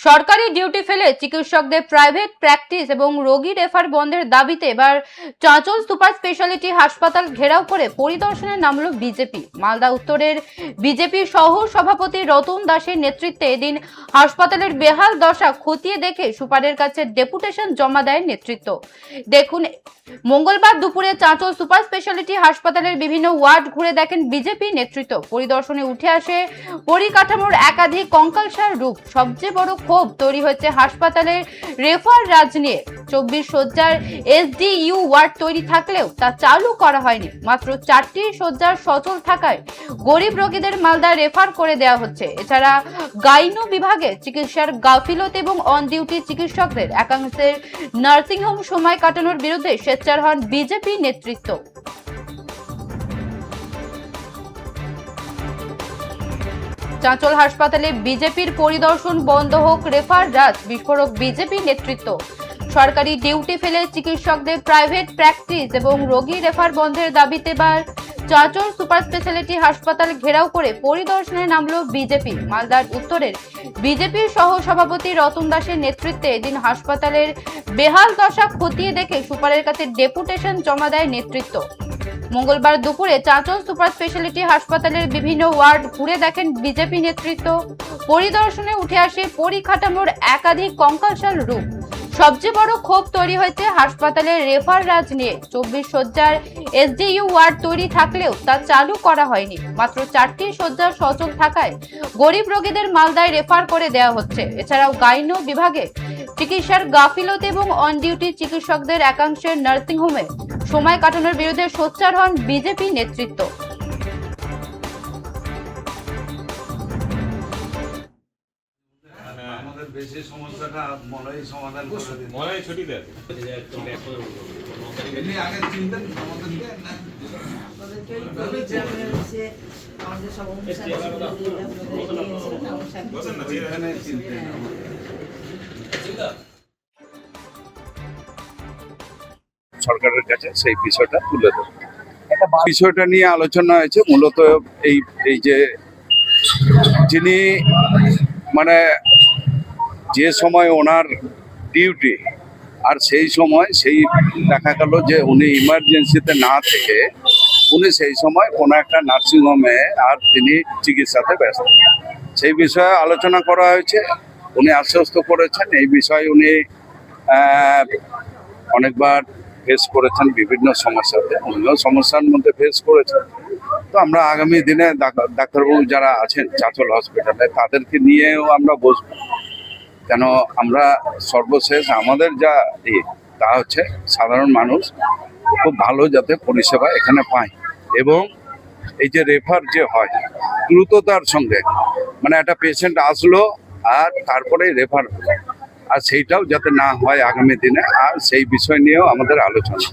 সরকারি ডিউটি ফেলে চিকিৎসকদের প্রাইভেট প্র্যাকটিস এবং রোগী রেফার বন্ধের দাবিতে এবার চাঁচল সুপার স্পেশালিটি হাসপাতাল ঘেরাও করে পরিদর্শনে নামল বিজেপি। মালদা উত্তরের বিজেপি সহ সভাপতি রতন দাসের নেতৃত্বে এদিন হাসপাতালের বেহাল দশা খতিয়ে দেখে সুপারের কাছে ডেপুটেশন জমা দেয় নেতৃত্ব। দেখুন, মঙ্গলবার দুপুরে চাঁচল সুপার স্পেশালিটি হাসপাতালের বিভিন্ন ওয়ার্ড ঘুরে দেখেন বিজেপি নেতৃত্ব। পরিদর্শনে উঠে আসে পরিকাঠামোর একাধিক কঙ্কালসার রূপ। সবচেয়ে বড় ক্ষোভ তৈরি হচ্ছে হাসপাতালের রেফার রাজ নিয়ে। 24 শয্যার এসডিইউ ওয়ার্ড তৈরি থাকলেও তা চালু করা হয়নি। মাত্র 4টি শয্যার সচল থাকায় গরিব রোগীদের মালদা রেফার করে দেওয়া হচ্ছে। এছাড়া গাইনো বিভাগে চিকিৎসার গাফিলতি এবং অন ডিউটি চিকিৎসকদের একাংশের নার্সিংহোম সময় কাটানোর বিরুদ্ধে সোচ্চার হন বিজেপি নেতৃত্ব। চাঁচল হাসপাতালে বিজেপির পরিদর্শন বন্ধ হোক, রেফার রাজ, বিস্ফোরক বিজেপি নেতৃত্ব। সরকারি ডিউটি ফেলে চিকিৎসকদের প্রাইভেট প্র্যাকটিস এবং রোগী রেফার বন্ধের দাবিতে এবার চাঁচল সুপার স্পেশালিটি হাসপাতাল ঘেরাও করে পরিদর্শনে নামল বিজেপি। মালদার উত্তরের বিজেপির সহ সভাপতি রতন দাসের নেতৃত্বে এদিন হাসপাতালের বেহাল দশা খতিয়ে দেখে সুপারের কাছে ডেপুটেশন জমা দেয় নেতৃত্ব। মঙ্গলবার দুপুরে চাঁচল সুপার স্পেশালিটি হাসপাতালের বিভিন্ন ওয়ার্ড ঘুরে দেখেন বিজেপি নেতৃত্ব। পরিদর্শনে উঠে আসে পরিকাঠামোর একাধিক কঙ্কালসার রূপ। সবচেয়ে বড় ক্ষোভ তৈরি হয়েছে হাসপাতালের রেফার রাজ নিয়ে। 24 শয্যার এসডিইউ ওয়ার্ড তৈরি থাকলেও তা চালু করা হয়নি। মাত্র 4টি শয্যা সচল থাকায় গরিব রোগীদের মালদায় রেফার করে দেওয়া হচ্ছে। এছাড়াও গাইনো বিভাগে চিকিৎসার গাফিলতি এবং অন ডিউটি চিকিৎসকদের একাংশের নার্সিংহোমে সময় কাটানোর বিরুদ্ধে সোচ্চার হন বিজেপি নেতৃত্ব। আমাদের বেশি সমস্যাটা মলাই সমাধান করে দিন। মলাই ছুটি দেয়। এমনি আগে চিনতেন আমাদেরকে না? এখানে চিনতেন সরকারের কাছে সেই বিষয়টা তুলে দেব। বিষয়টা নিয়ে আলোচনা হয়েছে মূলত এই যে যিনি মানে যে সময় ওনার ডিউটি আর সেই সময় সেই দেখা গেল যে উনি ইমার্জেন্সিতে না থেকে উনি সেই সময় কোনো একটা নার্সিংহোমে আর তিনি চিকিৎসাতে ব্যস্ত, সেই বিষয়ে আলোচনা করা হয়েছে। উনি আশ্বস্ত করেছেন এই বিষয়ে উনি অনেকবার ফেস করেছেন বিভিন্ন সমস্যাতে, উনিও সমস্যার মধ্যে ফেস করেছেন। তো আমরা আগামী দিনে ডাক্তারবাবু যারা আছেন চাঁচল হসপিটালে তাদেরকে নিয়েও আমরা বসবো, কেন আমরা সর্বশেষ আমাদের যা তা হচ্ছে সাধারণ মানুষ খুব ভালো যাতে পরিষেবা এখানে পায় এবং এই যে রেফার যে হয় দ্রুততার সঙ্গে, মানে একটা পেশেন্ট আসলো আর তারপরে রেফার হলো, আর সেইটাও যাতে না হয় আগামী দিনে, আর সেই বিষয় নিয়েও আমাদের আলোচনা।